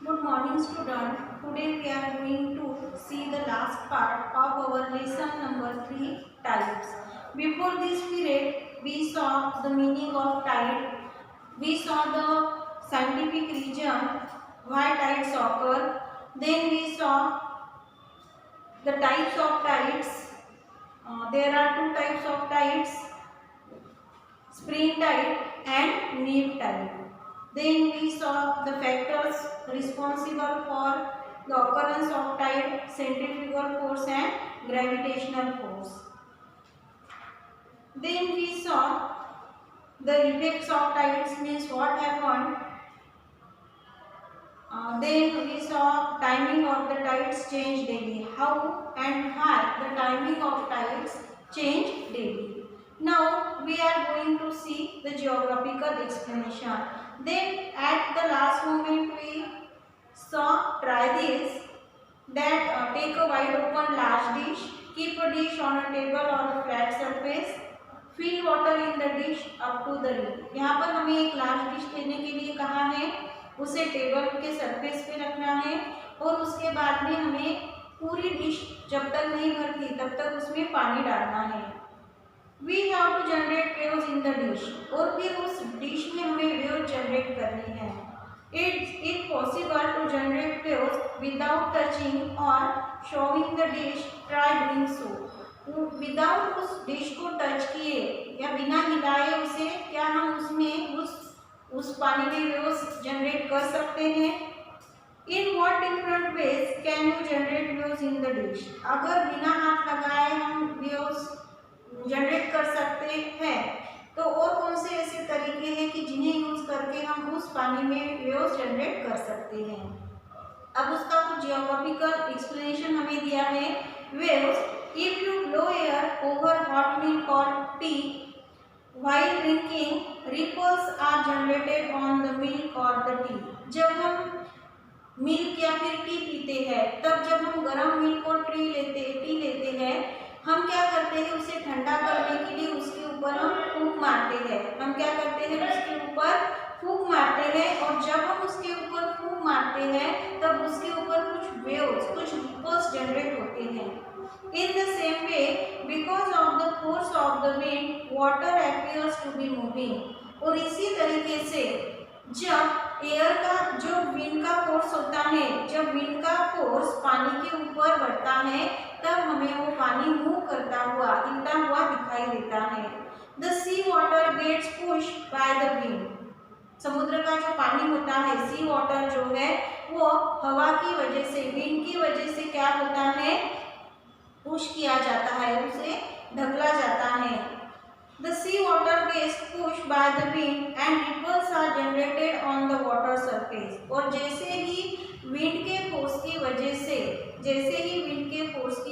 Good morning student. Today we are going to see the last part of our lesson number 3 types. Before this period we saw the meaning of tide. We saw the scientific reason why tides occur. Then we saw the types of tides. There are two types of tides, spring tide and neap tide. Then we saw the factors responsible for the occurrence of tide, centrifugal force and gravitational force. Then we saw the effects of tides, means what happened. Then we saw timing of the tides change daily, how and why the timing of tides change daily. Now we are going to see the geographical explanation. Then at the last moment we saw try this, that take a wide open large dish, keep a dish on a table or a flat surface, fill water in the dish up to the rim. यहाँ पर हमें एक large dish लेने के लिए कहा है, उसे टेबल के सरफेस पे रखना है और उसके बाद में हमें पूरी डिश जब तक नहीं भरती तब तक उसमें पानी डालना है. We have to generate waves in the dish, और फिर उस डिश में हमें वेव जनरेट करनी है. It's possible to generate waves without touching or showing the dish. Try doing so. Without उस डिश को टच किए या बिना हिलाए उसे क्या हम उसमें उस पानी में वेव्स जनरेट कर सकते हैं. In what different ways can you generate waves in the dish. अगर बिना हाथ लगाए हम वेव्स जनरेट कर सकते हैं तो और कौन से ऐसे तरीके हैं कि जिन्हें यूज करके हम उस पानी में वेव्स जनरेट कर सकते हैं. अब उसका कुछ जियोग्राफिकल एक्सप्लेनेशन हमें दिया है. Waves, if you blow air over hot milk or tea while drinking, ripples are generated on the milk or the tea. जब हम मिल्क या फिर टी पीते हैं तब जब हम गर्म मिल्क और टी लेते हैं, हम क्या करते हैं, उसे ठंडा करने के लिए उसके ऊपर हम फूंक मारते हैं. हम क्या करते हैं, उसके ऊपर फूंक मारते हैं और जब हम उसके ऊपर फूंक मारते हैं तब उसके ऊपर कुछ वेव्स, कुछ रिपल्स जनरेट होते हैं. In the same way, because of the force of the wind, water appears to be moving. और इसी तरीके से जब एयर का जो विंड का फोर्स होता है, जब विंड का फोर्स पानी के ऊपर बढ़ता है तब हमें वो पानी मूव करता हुआ, हिलता हुआ दिखाई देता है. The sea water gets pushed by the wind. समुद्र का जो पानी होता है, सी वाटर जो है वो हवा की वजह से, विंड की वजह से क्या होता है, पुश किया जाता है, उसे ढकला जाता है. The sea water gets pushed by the wind and ripples are generated on the water surface. और जैसे ही विंड के फोर्स की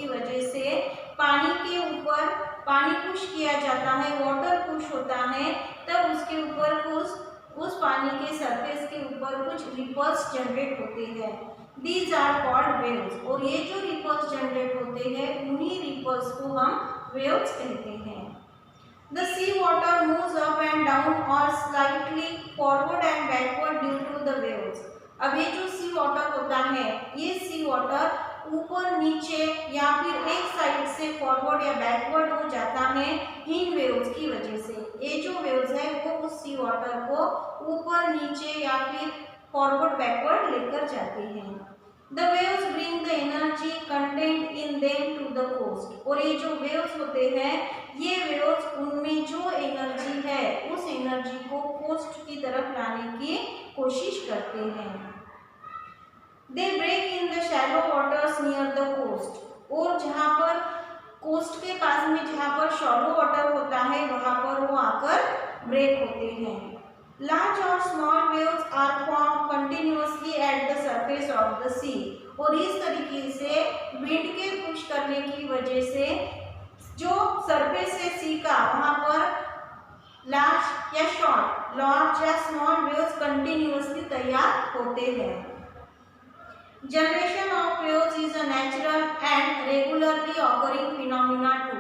वजह से पानी के ऊपर पानी पुश किया जाता है, वाटर पुश होता है, तब उसके ऊपर उस पानी के सरफेस के ऊपर कुछ रिपल्स जनरेट होते हैं. These are called waves. और ये जो रिपल्स जनरेट होते हैं उन्हीं रिपल्स को हम वेव्स कहते हैं. The sea water moves up and down or slightly forward and backward due to the waves. अब ये जो सी वाटर होता है, ये सी वाटर ऊपर नीचे या फिर एक साइड से फॉरवर्ड या बैकवर्ड हो जाता है इन वेव्स की वजह से. ये जो वेव्स है वो उस सी वाटर को ऊपर नीचे या फिर फॉरवर्ड बैकवर्ड लेकर जाते हैं. The waves bring the energy contained in them to the coast. और ये जो वेव्स होते हैं, ये वेव्स उनमें जो एनर्जी है उस एनर्जी को कोस्ट की तरफ लाने की कोशिश करते हैं. They break in the shallow waters near the coast. और जहाँ पर कोस्ट के पास में जहाँ पर शैलो वाटर होता है वहाँ पर वो आकर ब्रेक होते हैं. Large or small waves are formed continuously at the surface of the sea. और इस तरीके से विंड के पुश करने की वजह से जो सरफेस है सी का, वहाँ पर लार्ज या स्मॉल वेव्स कंटिन्यूअसली तैयार होते हैं. Generation of waves is a natural and regularly occurring phenomena too.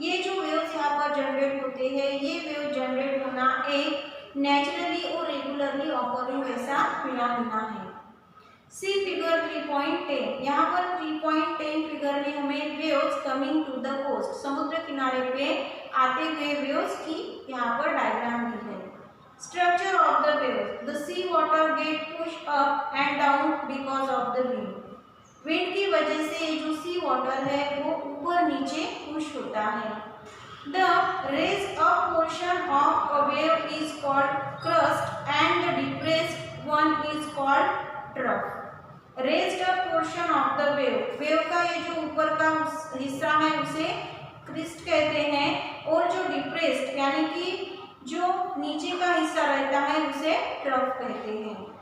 ये जो वेव्स यहाँ पर जनरेट होते हैं, ये वेव जनरेट होना एक नेचुरली और रेगुलरली ऑकरिंग ऐसा फिनोमिना है. सी फिगर 3.10, यहाँ पर 3.10 फिगर में हमें waves coming to the coast, समुद्र किनारे पे आते हुए वेव्स की यहाँ पर डायग्राम दी है। Structure of the waves, the sea water get push up and down because of the wind, wind की वजह से जो सी वाटर है वो ऊपर नीचे पुश होता है। The raise up portion of a wave is called crest and the depressed one is called trough. Raised up portion of the wave, wave का ये जो ऊपर का हिस्सा है उसे क्रिस्ट कहते हैं, और जो डिप्रेस्ड यानी कि जो नीचे का हिस्सा रहता है उसे ट्रफ कहते हैं।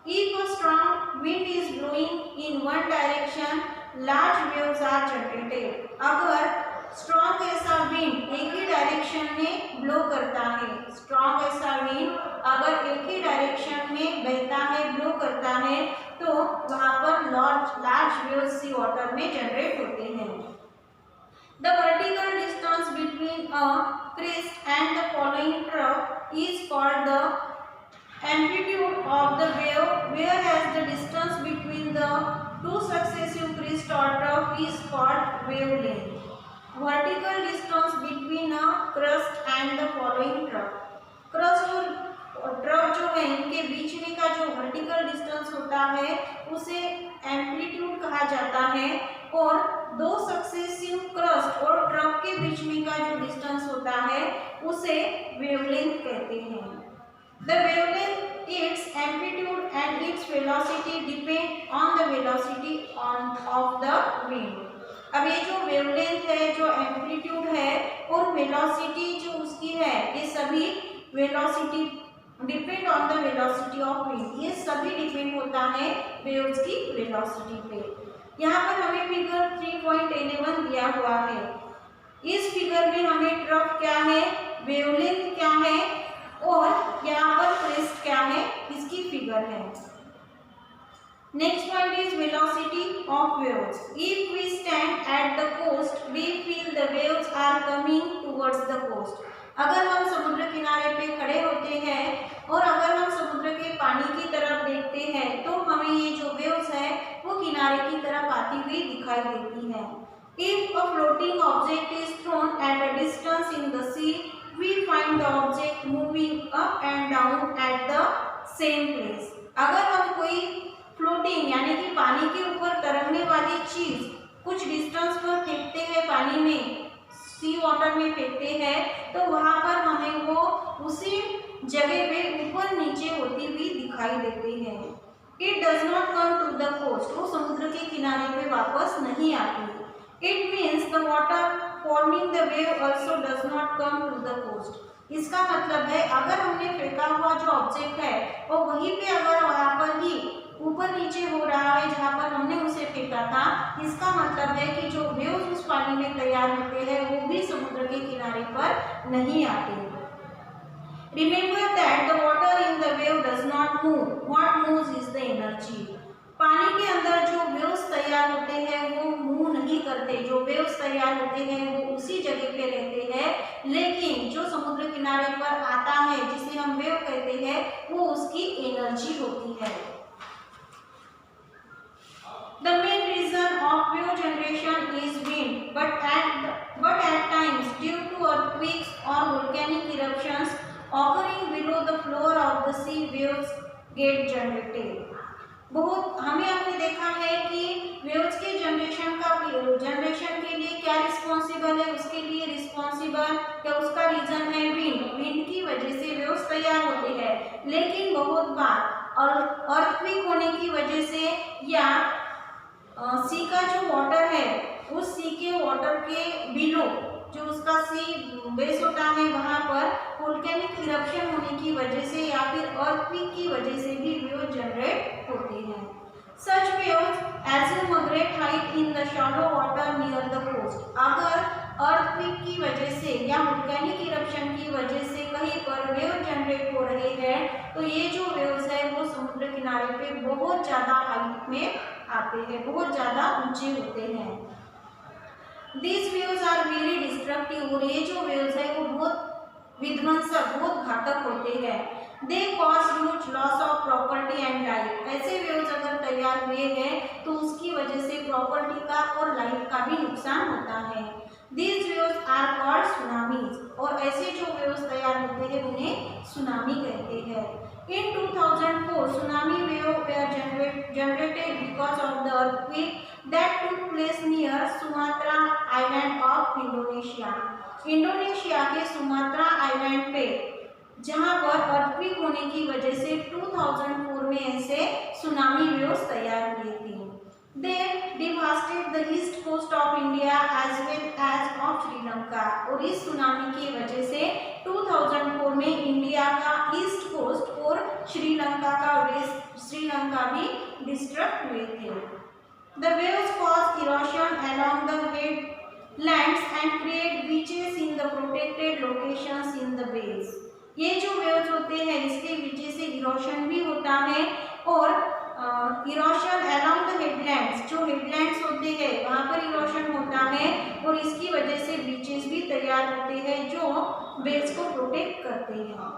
If a strong wind is blowing in one direction, large waves are generated. अगर स्ट्रॉन्ग ऐसा विंड एक ही डायरेक्शन में ब्लो करता है, स्ट्रॉन्ग ऐसा विंड अगर एक ही डायरेक्शन में बहता है, ब्लो करता है, तो वहां पर लार्ज वेव्स सी वाटर में जनरेट होते हैं। The vertical distance between a crest and the following trough is called the amplitude of the wave, whereas the distance between the two successive crest or trough is called wavelength. Vertical distance between a crest and the following trough. crest और trough जो है इनके बीच में का जो vertical distance होता है उसे amplitude कहा जाता है, और दो successive crest और trough के बीच में का जो distance होता है उसे wavelength कहते हैं। The wavelength, its amplitude and its velocity depend on the velocity of the wind. अब ये जो वेवलेंथ है, जो एम्पलीट्यूड है और वेलोसिटी जो उसकी है, ये सभी velocity depend on the velocity of wind, ये सभी डिपेंड होता है वेव्स की वेलोसिटी पे। यहाँ पर हमें फिगर 3.11 दिया हुआ है। इस फिगर में हमें ट्रफ क्या है, वेवलेंथ क्या है और यहाँ पर क्रेस्ट क्या है, इसकी फिगर है। Next point is velocity of waves. If we stand at the coast we feel the waves are coming towards the coast. अगर हम समुद्र किनारे पे खड़े होते हैं और अगर हम समुद्र के पानी की तरफ देखते हैं तो हमें ये जो वेव्स है वो किनारे की तरफ आती हुई दिखाई देती है। If a floating object is thrown at a distance in the sea we find the object moving up and down at the same place. अगर हम कोई फ्लोटिंग यानी कि पानी के ऊपर तरंगने वाली चीज कुछ डिस्टेंस पर फेंकते हैं, पानी में सी वाटर में फेंकते हैं, तो वहां पर हमें वो उसी जगह पे ऊपर नीचे होती हुई दिखाई देती है। It does not come to the coast, वो समुद्र के किनारे पे वापस नहीं आती। It means the water forming the wave also does not come to the coast. इसका मतलब है अगर हमने फेंका हुआ जो ऑब्जेक्ट है वो वहीं पे अगर वहां पर ही ऊपर नीचे हो रहा है जहाँ पर हमने उसे फेंका था, इसका मतलब है कि जो वेव्स उस पानी में तैयार होते हैं वो भी समुद्र के किनारे पर नहीं आते। Remember that the water in the wave does not move, what moves is the energy. पानी के अंदर जो वेव्स तैयार होते हैं वो मूव नहीं करते, जो वेव्स तैयार होते हैं वो उसी जगह पे रहते हैं, लेकिन जो समुद्र किनारे पर आता है जिसे हम वेव कहते हैं वो उसकी एनर्जी होती है। The main reason of wave generation is wind, but at times due to earthquakes or volcanic eruptions occurring below the floor of the sea, waves get generated. बहुत हमने देखा है कि वेव्स के जनरेशन के लिए क्या रिस्पॉन्सिबल है, उसके लिए रिस्पॉन्सिबल या उसका रीजन है विंड। विंड की वजह से वेव्स तैयार होते हैं, लेकिन बहुत बार और अर्थक्वेक होने की वजह से या सी का जो वाटर है उस सी के वाटर के बिलो जो उसका सी बेस होता है वहाँ पर वोल्केनिक इरप्शन होने की वजह से या फिर अर्थक्वेक की वजह से भी वेव जनरेट होते हैं। सच waves assume a great height in the shallow water near the coast. अगर अर्थक्वेक की वजह से या वोल्केनिक इरप्शन की वजह से कहीं पर वेव जनरेट हो रहे हैं तो ये जो वेव्स है वो समुद्र किनारे पे बहुत ज़्यादा हाइट में आते हैं, बहुत ज़्यादा ऊंचे होते हैं। These waves are very destructive, और ये जो वेव्स है वो बहुत विध्वंसक, बहुत घातक होते हैं। They cause huge loss of property and life. ऐसे वेव्स अगर तैयार तैयार हुए हैं तो उसकी वजह से प्रॉपर्टी का और लाइफ का भी नुकसान होता है। These waves are called tsunamis, और ऐसे जो वेव्स तैयार होते हैं उन्हें सुनामी कहते हैं। In 2004, tsunami waves were generated because of the earthquake that took place near Sumatra Island of Indonesia. Indonesia के सुमात्रा आइलैंड पे जहां पर अर्थक्वेक होने की वजह से 2004 में ऐसे सुनामी वेव्स तैयार हुए थे। They devastated the east coast of India as well as of Sri Lanka, और इस सुनामी की वजह से 2004 में इंडिया का ईस्ट कोस्ट और श्रीलंका का वेस्ट श्रीलंका भी डिस्ट्रक्ट हुए थे। The waves cause erosion along the headlands and create beaches in the protected locations in the bays. ये जो वेव्स होते हैं इसके वजह से इरोशन भी होता है, और इरोशन अलोंग द हेडलैंड्स, जो हेडलैंड्स होते हैं वहाँ पर इरोशन होता है, और इसकी वजह से बीचेस भी तैयार होते हैं जो बेस को प्रोटेक्ट करते हैं।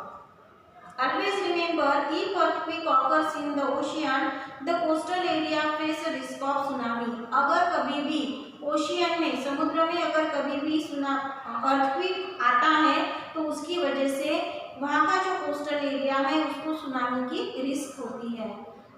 Always remember, if earthquake occurs in the ocean, the coastal area face a risk of tsunami. अगर कभी भी ओशियन में, समुद्र में अगर कभी भी अर्थक्वेक आता है तो उसकी वजह से वहाँ का जो कोस्टल एरिया है उसको सुनामी की रिस्क होती है।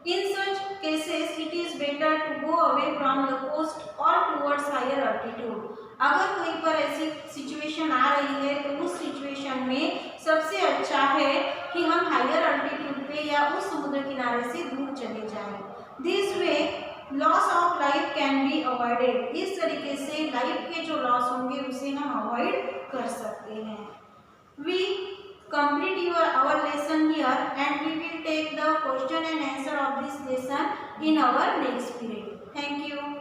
In such cases, it is better to go away from the coast or towards higher altitude. अगर कहीं पर ऐसी सिचुएशन आ रही है तो उस सिचुएशन में सबसे अच्छा है कि हम हायर अल्टीट्यूड पे या उस समुद्र किनारे से दूर चले जाएं। This way, loss of life can be avoided. इस तरीके से लाइफ के जो लॉस होंगे उसे हम अवॉइड कर सकते हैं। We complete our lesson here, and we will take the question and answer of this lesson in our next period. Thank you.